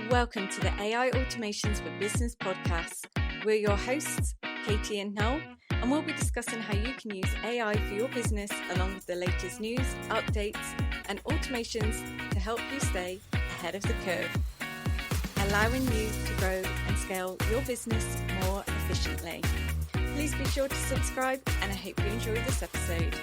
Welcome to the AI Automations for Business podcast. We're your hosts, Katie and Noel, and we'll be discussing how you can use AI for your business along with the latest news, updates, and automations to help you stay ahead of the curve, allowing you to grow and scale your business more efficiently. Please be sure to subscribe, and I hope you enjoy this episode.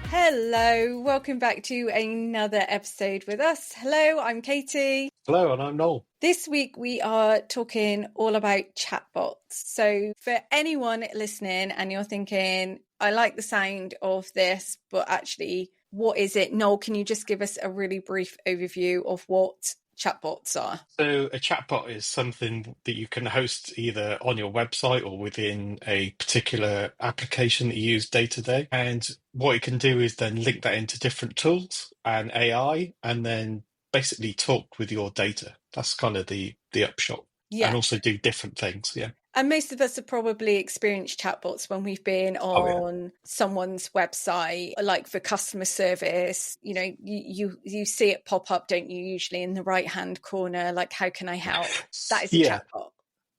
Hello, welcome back to another episode with us. Hello, I'm Katie. Hello, and I'm Noel. This week we are talking all about chatbots. So for anyone listening and you're thinking, I like the sound of this, but actually, what is it? Noel, can you just give us a really brief overview of what chatbots are? So a chatbot is something that you can host either on your website or within a particular application that you use day to day. And what you can do is then link that into different tools and AI, and then basically talk with your data. That's kind of the upshot. Yeah. And also do different things. Yeah. And most of us have probably experienced chatbots when we've been on someone's website, like for customer service. You know, you see it pop up, don't you, usually in the right-hand corner, like, how can I help? That is a chatbot.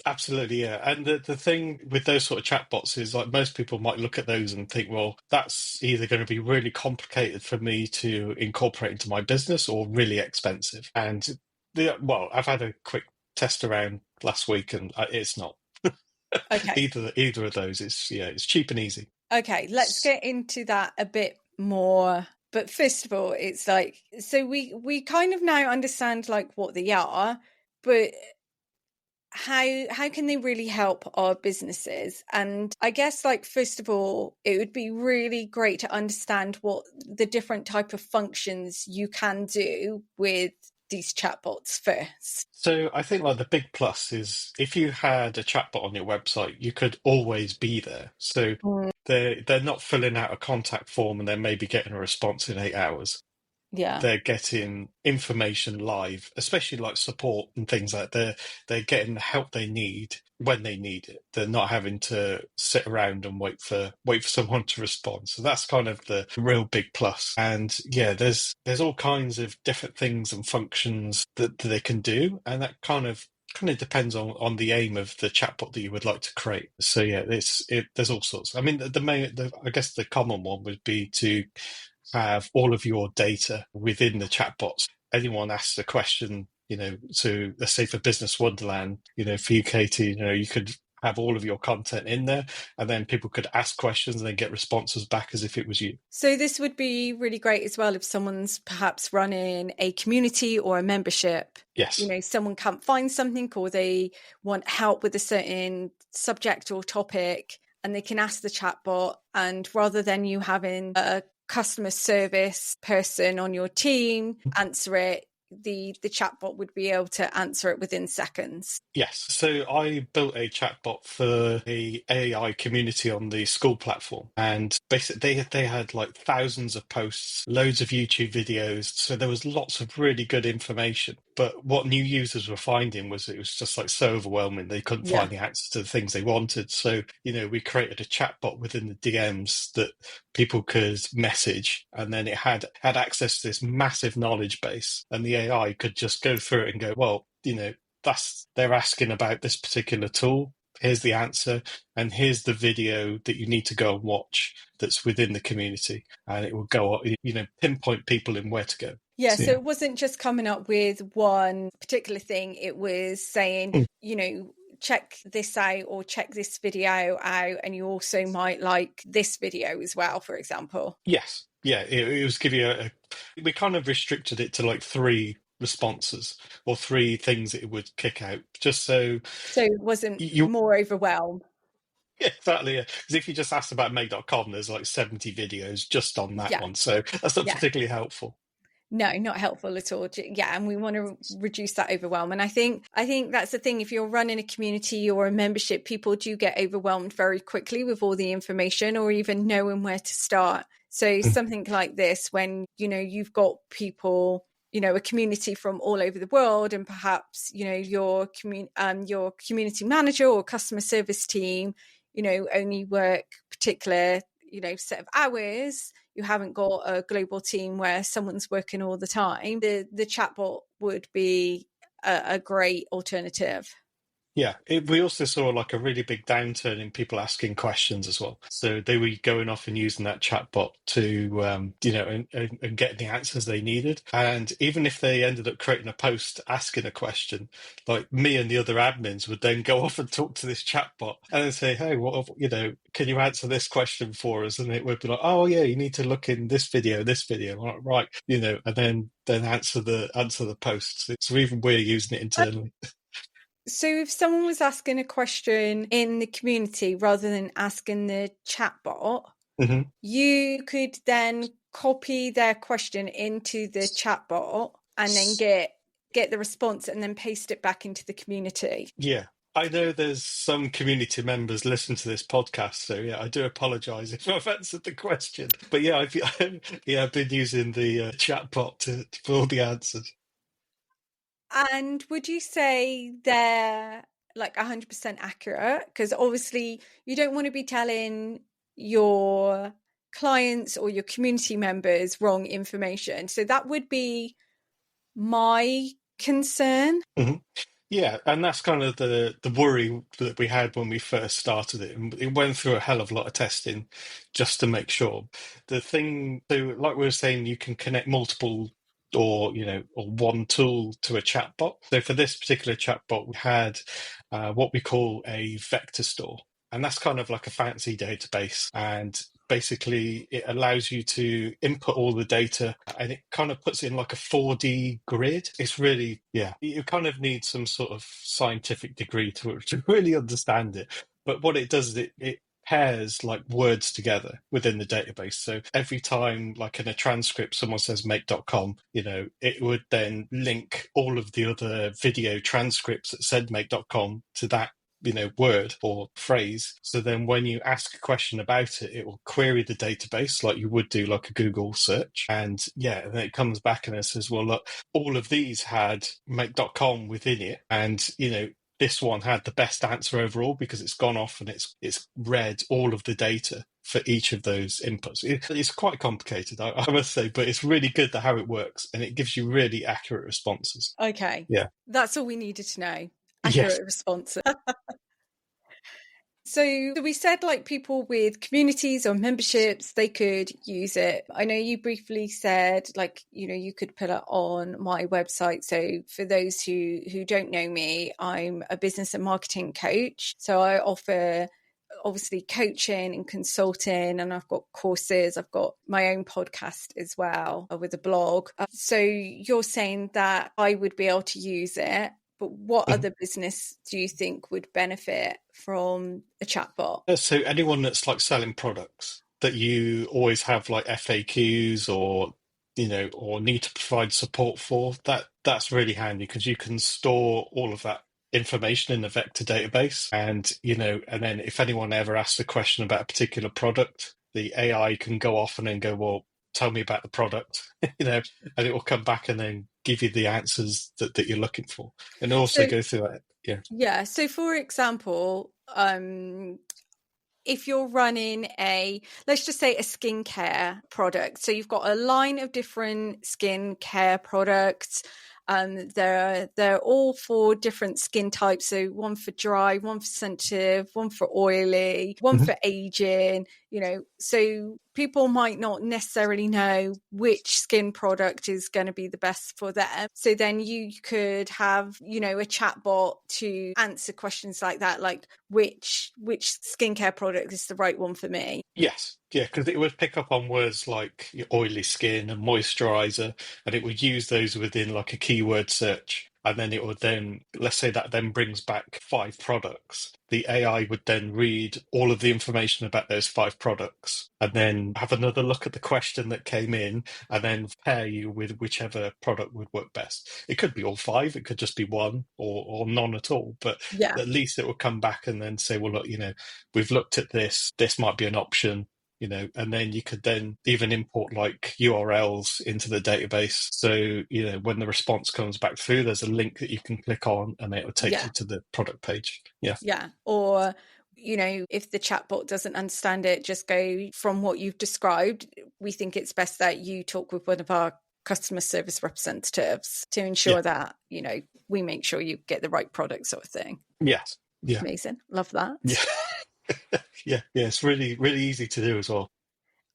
Absolutely, yeah. And the thing with those sort of chatbots is, like, most people might look at those and think, well, that's either going to be really complicated for me to incorporate into my business or really expensive. And I've had a quick test around last week, and it's not. Okay. Either of those it's cheap and easy. Okay, let's get into that a bit more. But first of all, it's like, so we kind of now understand like what they are, but how can they really help our businesses? And I guess, like, first of all, it would be really great to understand what the different type of functions you can do with these chatbots first. So I think, like, the big plus is if you had a chatbot on your website, you could always be there. So they're not filling out a contact form and then maybe getting a response in 8 hours. Yeah. They're getting information live, especially like support and things like that. They're getting the help they need when they need it. They're not having to sit around and wait for someone to respond. So that's kind of the real big plus. And yeah, there's all kinds of different things and functions that they can do, and that kind of depends on the aim of the chatbot that you would like to create. So yeah, there's all sorts. I mean, I guess the common one would be to have all of your data within the chatbots. Anyone asks a question, so let's say for Business Wonderland, for you, Katie, you could have all of your content in there, and then people could ask questions and then get responses back as if it was you. So this would be really great as well if someone's perhaps running a community or a membership. Yes. Someone can't find something, or they want help with a certain subject or topic, and they can ask the chatbot, and rather than you having a customer service person on your team answer it, the chatbot would be able to answer it within seconds. Yes. So I built a chatbot for the AI community on the school platform, and basically they had like thousands of posts, loads of YouTube videos. So there was lots of really good information. But what new users were finding was it was just like so overwhelming. They couldn't find the answers to the things they wanted. So, we created a chatbot within the DMs that people could message, and then it had access to this massive knowledge base, and the AI could just go through it and go, well, they're asking about this particular tool. Here's the answer, and here's the video that you need to go and watch that's within the community, and it will go, pinpoint people in where to go. Yeah, so it wasn't just coming up with one particular thing. It was saying, check this out or check this video out, and you also might like this video as well, for example. Yes. Yeah, it was give you we kind of restricted it to like 3 responses or 3 things that it would kick out, just so it wasn't more overwhelmed. Yeah, exactly. Yeah. Because if you just asked about make.com, there's like 70 videos just on that one, so that's not particularly helpful. No, not helpful at all. Yeah, and we want to reduce that overwhelm. And I think that's the thing. If you're running a community or a membership, people do get overwhelmed very quickly with all the information or even knowing where to start. So something like this, when, you've got people, a community from all over the world, and perhaps, your community manager or customer service team, only work particular, set of hours, you haven't got a global team where someone's working all the time, the chatbot would be a great alternative. Yeah, we also saw like a really big downturn in people asking questions as well. So they were going off and using that chatbot to, and getting the answers they needed. And even if they ended up creating a post asking a question, like me and the other admins would then go off and talk to this chatbot and then say, "Hey, can you answer this question for us?" And it would be like, "Oh yeah, you need to look in this video, this video." Like, right, and then answer the posts. So even we're using it internally. So if someone was asking a question in the community rather than asking the chatbot, Mm-hmm. you could then copy their question into the chatbot and then get the response and then paste it back into the community. Yeah. I know there's some community members listen to this podcast, so yeah, I do apologise if I've answered the question. But yeah, I've been using the chatbot for all the answers. And would you say they're like 100% accurate? Because obviously you don't want to be telling your clients or your community members wrong information. So that would be my concern. Mm-hmm. Yeah, and that's kind of the worry that we had when we first started it. And it went through a hell of a lot of testing just to make sure. So like we were saying, you can connect multiple or one tool to a chatbot. So for this particular chatbot, we had what we call a vector store. And that's kind of like a fancy database. And basically, it allows you to input all the data and it kind of puts it in like a 4D grid. It's really, yeah, you kind of need some sort of scientific degree to really understand it. But what it does is it pairs like words together within the database. So every time, like in a transcript, someone says make.com, it would then link all of the other video transcripts that said make.com to that word or phrase. So then when you ask a question about it, it will query the database like you would do like a Google search. And yeah, and then it comes back and it says, well, look, all of these had make.com within it. And, this one had the best answer overall because it's gone off and it's read all of the data for each of those inputs. It's quite complicated, I must say, but it's really good how it works and it gives you really accurate responses. Okay. Yeah. That's all we needed to know. Yes. Accurate responses. So we said like people with communities or memberships, they could use it. I know you briefly said like, you could put it on my website. So for those who don't know me, I'm a business and marketing coach. So I offer obviously coaching and consulting, and I've got courses. I've got my own podcast as well with a blog. So you're saying that I would be able to use it. But what other business do you think would benefit from a chatbot? So anyone that's like selling products that you always have like FAQs or or need to provide support for, that's really handy because you can store all of that information in the vector database and and then if anyone ever asks a question about a particular product, the AI can go off and then go, well, tell me about the product, and it will come back and then give you the answers that you're looking for and also go through that. Yeah. So for example, if you're running let's just say a skincare product, so you've got a line of different skincare products, they're all for different skin types. So one for dry, one for sensitive, one for oily, one for aging, so people might not necessarily know which skin product is going to be the best for them. So then you could have, a chat bot to answer questions like that, like which skincare product is the right one for me. Yes, yeah, because it would pick up on words like your oily skin and moisturizer, and it would use those within like a keyword search. And then it would then, let's say that then brings back 5 products. The AI would then read all of the information about those 5 products and then have another look at the question that came in and then pair you with whichever product would work best. It could be all 5, it could just be one or none at all, but Yeah. at least it will come back and then say, well, look, we've looked at this might be an option, and then you could then even import like URLs into the database. So, when the response comes back through, there's a link that you can click on and it will take you to the product page. Yeah. Yeah. Or, you know, if the chatbot doesn't understand it, just go from what you've described. We think it's best that you talk with one of our customer service representatives to ensure that, you know, we make sure you get the right product, sort of thing. Yes. Yeah. Amazing. Love that. Yeah. Yeah. It's really, really easy to do as well.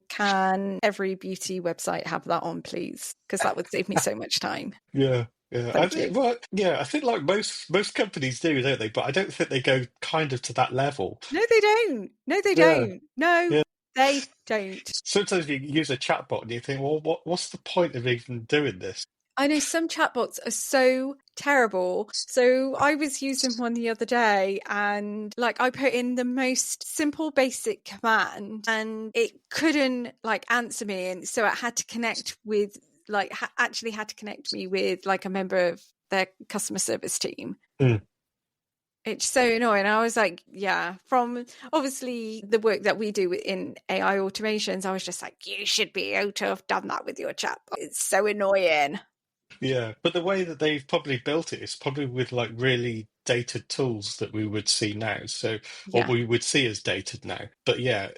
Can every beauty website have that on, please? Because that would save me so much time. Yeah. I Thank think, you. well, I think like most companies do, don't they? But I don't think they go kind of to that level. No, they don't. No, they Yeah. don't. No, Yeah. they don't. Sometimes you use a chatbot and you think, well, what's the point of even doing this? I know some chatbots are so terrible. So I was using one the other day and like I put in the most simple basic command and it couldn't like answer me. And so it had to connect with like actually had to connect me with like a member of their customer service team. Mm. It's so annoying. I was like, yeah, from obviously the work that we do in AI automations, I was just like, you should be able to have done that with your chatbot. It's so annoying. Yeah, but the way that they've probably built it is probably with like really dated tools that we would see now. So, or Yeah. we would see as dated now. But yeah,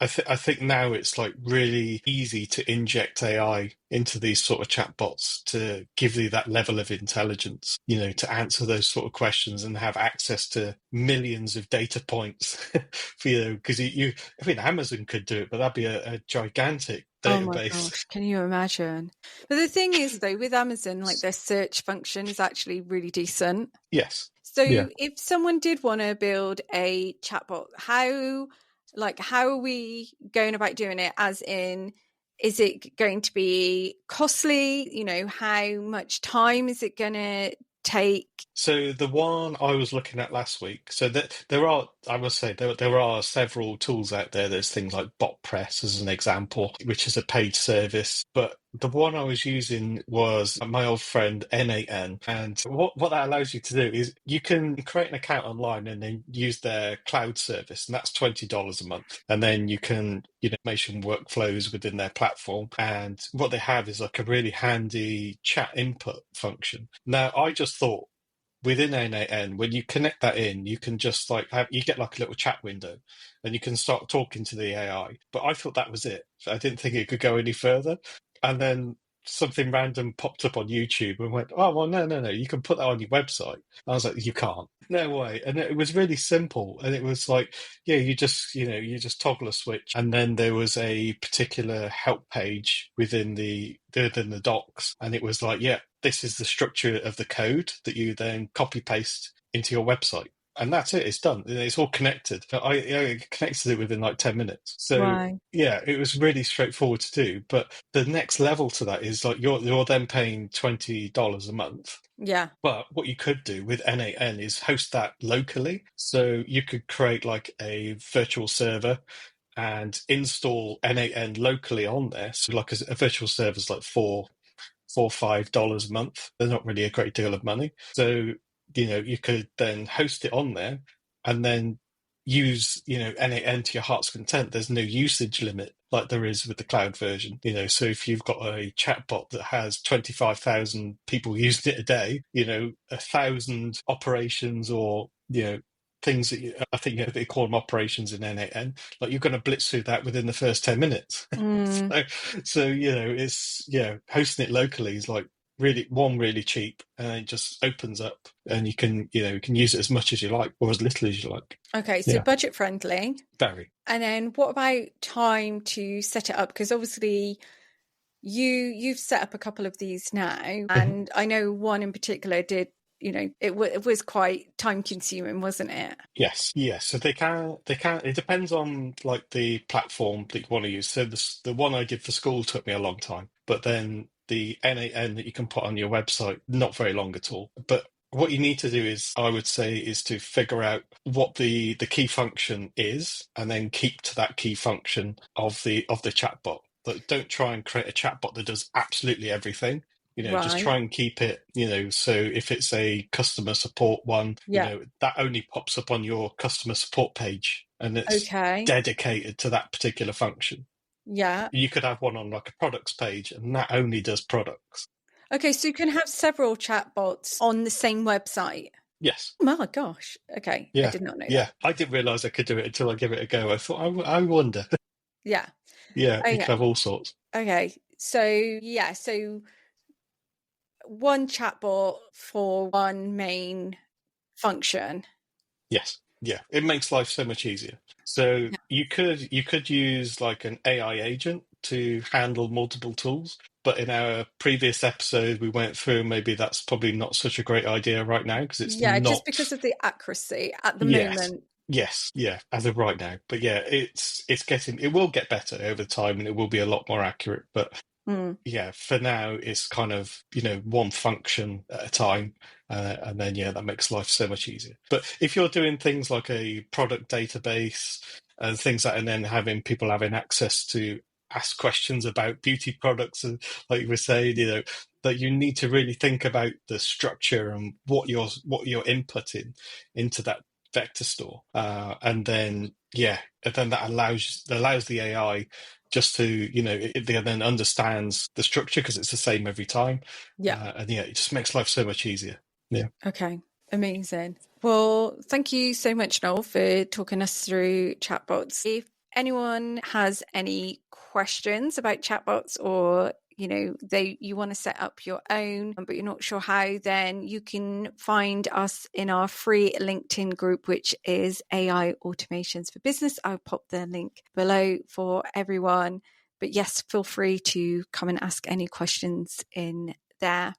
I think now it's like really easy to inject AI into these sort of chatbots to give you that level of intelligence, you know, to answer those sort of questions and have access to millions of data points for you, because I mean, Amazon could do it, but that'd be a gigantic Oh my database. gosh, can you imagine? But the thing is, though, with Amazon, like their search function is actually really decent. Yes. So Yeah. if someone did want to build a chatbot, how are we going about doing it? As in, is it going to be costly? You know, how much time is it going to take? So the one I was looking at last week, so that there are, I must say, there are several tools out there. There's things like BotPress as an example, which is a paid service. But the one I was using was my old friend N8N. And what that allows you to do is you can create an account online and then use their cloud service, and that's $20 a month. And then you can, you know, automation workflows within their platform. And what they have is like a really handy chat input function. Now, I just thought, within N8N, when you connect that in, you can just like you get like a little chat window and you can start talking to the AI. But I thought that was it. I didn't think it could go any further. And then something random popped up on YouTube and went, oh, well, no, you can put that on your website. I was like, you can't. No way. And it was really simple. And it was like, yeah, you just toggle a switch. And then there was a particular help page within the docs. And it was like, yeah, this is the structure of the code that you then copy paste into your website. And that's it. It's done. It's all connected. I connected it within like 10 minutes. So Right. yeah, it was really straightforward to do. But the next level to that is like you're then paying $20 a month. Yeah. But what you could do with N8N is host that locally. So you could create like a virtual server and install N8N locally on there. So like a virtual server is like $4 or $5 a month. They're not really a great deal of money. So, you know, you could then host it on there and then use, you know, N8N to your heart's content. There's no usage limit like there is with the cloud version, you know. So if you've got a chatbot that has 25,000 people using it a day, you know, 1,000 operations or, you know, things that I think they call them operations in N8N, like you're going to blitz through that within the first 10 minutes. Mm. So, you know, it's, hosting it locally is like really cheap, and it just opens up and you can use it as much as you like or as little as you like. Okay, so Yeah. budget friendly. Very. And then what about time to set it up? Because obviously you've set up a couple of these now, and I know one in particular did, you know, it was quite time consuming, wasn't it? Yes. So they can, it depends on like the platform that you want to use. So the one I did for school took me a long time, but then the N8N that you can put on your website, not very long at all. But what you need to do is, I would say, is to figure out what the key function is and then keep to that key function of the chatbot. But don't try and create a chatbot that does absolutely everything. You know, just Right. try and keep it, you know, so if it's a customer support one, Yeah. you know, that only pops up on your customer support page and it's Okay. dedicated to that particular function. Yeah. You could have one on like a products page and that only does products. Okay, so you can have several chatbots on the same website. Yes. Oh my gosh. Okay. I Yeah. did not know Yeah. that. I didn't realize I could do it until I give it a go. I thought, I wonder. Yeah. Yeah, you can have Okay. all sorts. Okay. So, yeah. So, one chatbot for one main function. Yes. Yeah. It makes life so much easier. So Yeah. you could use like an AI agent to handle multiple tools. But in our previous episode, we went through maybe that's probably not such a great idea right now because it's Yeah, just not. because of the accuracy at the Yes. moment. Yes, yeah, as of right now. But yeah, it will get better over time and it will be a lot more accurate. But Mm, yeah, for now, it's kind of, one function at a time. And then, yeah, that makes life so much easier. But if you're doing things like a product database and things like, and then having people having access to ask questions about beauty products, and like you were saying, that you need to really think about the structure and what you're inputting into that vector store. And then, yeah, and then that allows the AI just to, it then understands the structure because it's the same every time. yeah. And yeah, it just makes life so much easier. Yeah. Okay. Amazing. Well, thank you so much, Noel, for talking us through chatbots. If anyone has any questions about chatbots, or you want to set up your own but you're not sure how, then you can find us in our free LinkedIn group, which is AI Automations for Business. I'll pop the link below for everyone. But yes, feel free to come and ask any questions in there.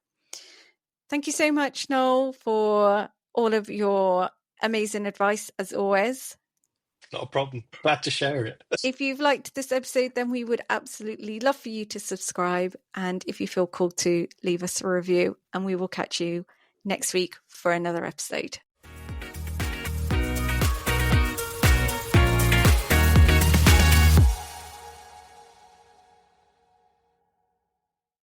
Thank you so much, Noel, for all of your amazing advice, as always. Not a problem. Glad to share it. If you've liked this episode, then we would absolutely love for you to subscribe. And if you feel called to, leave us a review. And we will catch you next week for another episode.